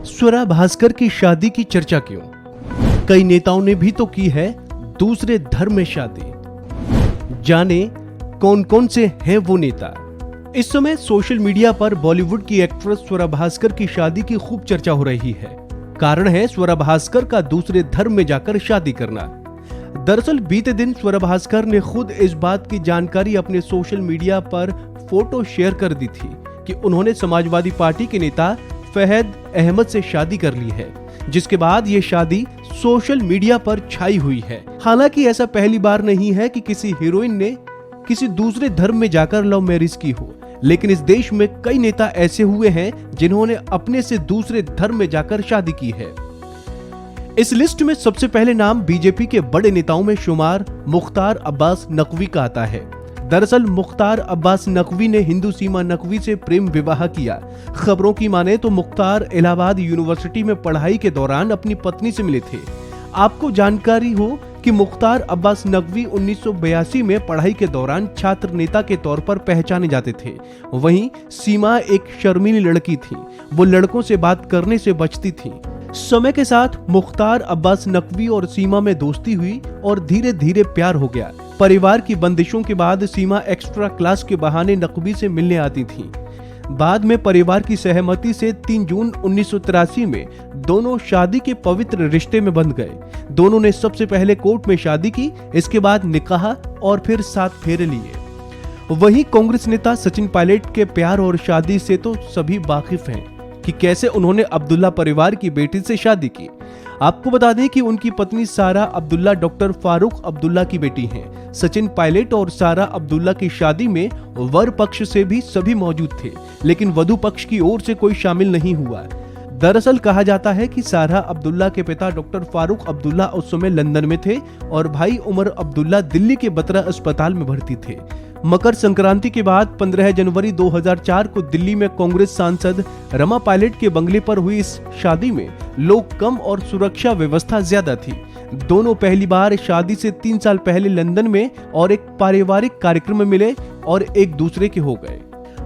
स्वरा भास्कर की शादी की चर्चा क्यों? कई नेताओं ने भी तो की है दूसरे धर्म में शादी। जाने कौन कौन से हैं वो नेता। इस समय सोशल मीडिया पर बॉलीवुड की एक्ट्रेस स्वरा भास्कर की शादी की खूब चर्चा हो रही है। कारण है स्वरा भास्कर का दूसरे धर्म में जाकर शादी करना। दरअसल बीते दिन स्वरा भास्कर ने खुद इस बात की जानकारी अपने सोशल मीडिया पर फोटो शेयर कर दी थी कि उन्होंने समाजवादी पार्टी के नेता फहद अहमद से शादी कर ली है, जिसके बाद ये शादी सोशल मीडिया पर छाई हुई है। हालांकि ऐसा पहली बार नहीं है कि किसी हीरोइन ने किसी दूसरे धर्म में जाकर लव मैरिज की हो, लेकिन इस देश में कई नेता ऐसे हुए हैं जिन्होंने अपने से दूसरे धर्म में जाकर शादी की है। इस लिस्ट में सबसे पहले नाम बीजेपी के बड़े नेताओं में शुमार मुख्तार अब्बास नकवी का आता है। दरअसल मुख्तार अब्बास नकवी ने हिंदू सीमा नकवी से प्रेम विवाह किया। खबरों की माने तो मुख्तार इलाहाबाद यूनिवर्सिटी में पढ़ाई के दौरान अपनी पत्नी से मिले थे। आपको जानकारी हो कि मुख्तार अब्बास नकवी 1982 में पढ़ाई के दौरान छात्र नेता के तौर पर पहचाने जाते थे। वहीं सीमा एक शर्मीली लड़की थी, वो लड़कों से बात करने से बचती थी। समय के साथ मुख्तार अब्बास नकवी और सीमा में दोस्ती हुई और धीरे धीरे प्यार हो गया। परिवार की बंदिशों के बाद सीमा एक्स्ट्रा क्लास के बहाने नकवी से मिलने आती थी। बाद में परिवार की सहमति से 3 जून 1983 में दोनों शादी के पवित्र रिश्ते में बंध गए। दोनों ने सबसे पहले कोर्ट में शादी की, इसके बाद निकाह और फिर 7 फेरे लिए। वहीं कांग्रेस नेता सचिन पायलट के प्यार और शादी से तो सभी वाकिफ हैं कि कैसे उन्होंने अब्दुल्ला परिवार की बेटी से शादी की। आपको बता दें कि उनकी पत्नी सारा अब्दुल्ला डॉक्टर फारूक अब्दुल्ला की बेटी हैं। सचिन पायलट और सारा अब्दुल्ला की शादी में वर पक्ष से भी सभी मौजूद थे, लेकिन वधु पक्ष की ओर से कोई शामिल नहीं हुआ। दरअसल कहा जाता है कि सारा अब्दुल्ला के पिता डॉक्टर फारूक अब्दुल्ला उस समय लंदन में थे और भाई उमर अब्दुल्ला दिल्ली के बतरा अस्पताल में भर्ती थे। मकर संक्रांति के बाद 15 जनवरी 2004 को दिल्ली में कांग्रेस सांसद रमा पायलट के बंगले पर हुई इस शादी में लोग कम और सुरक्षा व्यवस्था ज्यादा थी। दोनों पहली बार शादी से 3 साल पहले लंदन में और एक पारिवारिक कार्यक्रम में मिले और एक दूसरे के हो गए।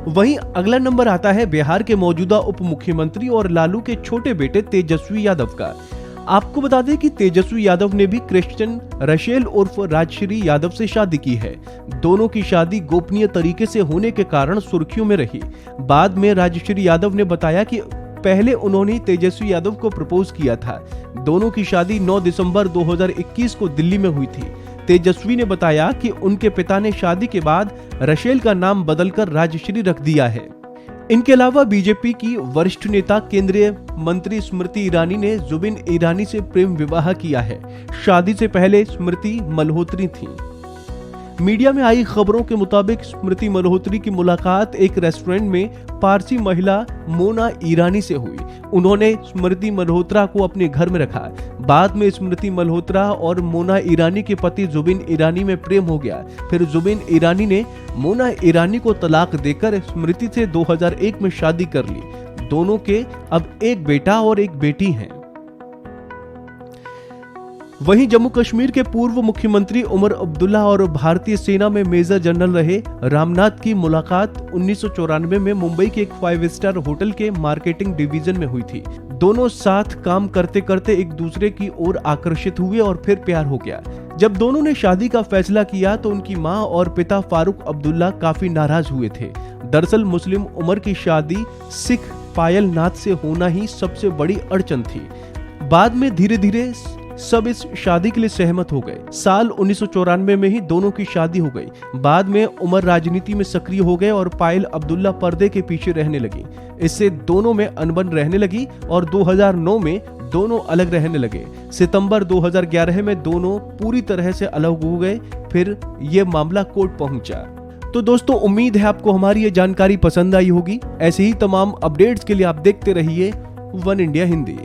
वहीं अगला नंबर आता है बिहार के मौजूदा उप मुख्यमंत्री और लालू के छोटे बेटे तेजस्वी यादव का। आपको बता दें कि तेजस्वी यादव ने भी क्रिश्चियन रशेल उर्फ राजश्री यादव से शादी की है। दोनों की शादी गोपनीय तरीके से होने के कारण सुर्खियों में रही। बाद में राजश्री यादव ने बताया कि पहले उन्होंने तेजस्वी यादव को प्रपोज किया था। दोनों की शादी 9 दिसंबर 2021 को दिल्ली में हुई थी। तेजस्वी ने बताया कि उनके पिता ने शादी के बाद रशेल का नाम बदलकर राजश्री रख दिया है। इनके अलावा बीजेपी की वरिष्ठ नेता केंद्रीय मंत्री स्मृति ईरानी ने जुबिन ईरानी से प्रेम विवाह किया है। शादी से पहले स्मृति मल्होत्रा थी। मीडिया में आई खबरों के मुताबिक स्मृति मल्होत्रा की मुलाकात एक रेस्टोरेंट में पारसी महिला मोना ईरानी से हुई। उन्होंने स्मृति मल्होत्रा को अपने घर में रखा। बाद में स्मृति मल्होत्रा और मोना ईरानी के पति जुबिन ईरानी में प्रेम हो गया। फिर जुबिन ईरानी ने मोना ईरानी को तलाक देकर स्मृति से 2001 में शादी कर ली। दोनों के अब एक बेटा और एक बेटी हैं। वहीं जम्मू कश्मीर के पूर्व मुख्यमंत्री उमर अब्दुल्ला और भारतीय सेना में मेजर जनरल रहे रामनाथ की मुलाकात 1994 में मुंबई के एक 5 स्टार होटल के मार्केटिंग डिवीजन में हुई थी। दोनों साथ काम करते करते एक दूसरे की ओर आकर्षित हुए और फिर प्यार हो गया। जब दोनों ने शादी का फैसला किया तो उनकी मां और पिता फारूक अब्दुल्ला काफी नाराज हुए थे। दरअसल मुस्लिम उमर की शादी सिख पायल नाथ से होना ही सबसे बड़ी अड़चन थी। बाद में धीरे धीरे सब इस शादी के लिए सहमत हो गए। साल 1994 में ही दोनों की शादी हो गई। बाद में उमर राजनीति में सक्रिय हो गए और पायल अब्दुल्ला पर्दे के पीछे रहने लगी। इससे दोनों में अनबन रहने लगी और 2009 में दोनों अलग रहने लगे। सितंबर 2011 में दोनों पूरी तरह से अलग हो गए। फिर ये मामला कोर्ट पहुंचा। तो दोस्तों, उम्मीद है आपको हमारी ये जानकारी पसंद आई होगी। ऐसे ही तमाम अपडेट्स के लिए आप देखते रहिए वन इंडिया हिंदी।